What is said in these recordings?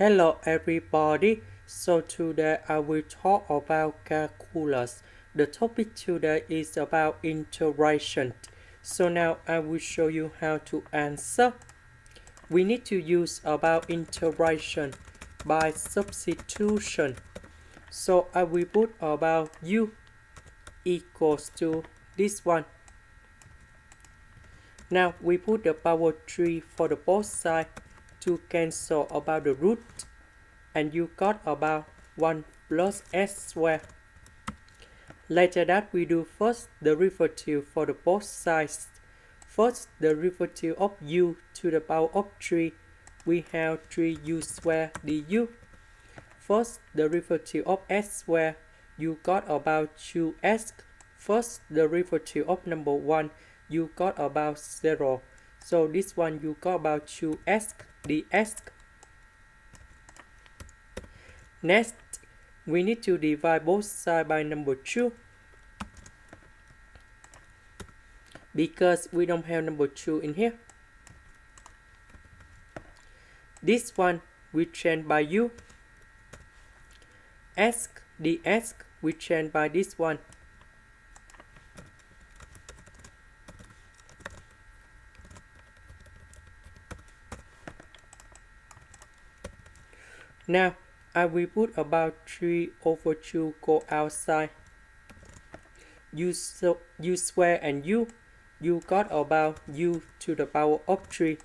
Hello everybody, so today I will talk about calculus. The topic today is about integration. So now I will show you how to answer. We need to use about integration by substitution. So I will put about u equals to this one. Now we put the power 3 for the both sides to cancel about the root, and you got about 1 plus x squared. Later that we do first the derivative for the both sides. First the derivative of u to the power of 3, we have 3u squared du. First the derivative of x squared, you got about 2x. First the derivative of number 1, you got about 0. So this one you got about 2x dx. Next, we need to divide both sides by number 2. Because we don't have number 2 in here. This one we change by u. S dx we change by this one. Now, I will put about 3 over 2 go outside. U square and u got about u to the power of 3.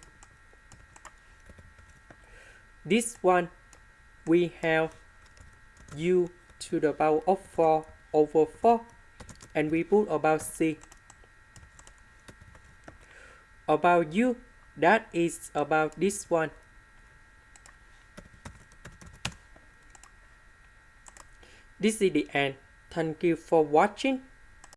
This one, we have u to the power of 4 over 4. And we put about c. About u, that is about this one. This is the end. Thank you for watching.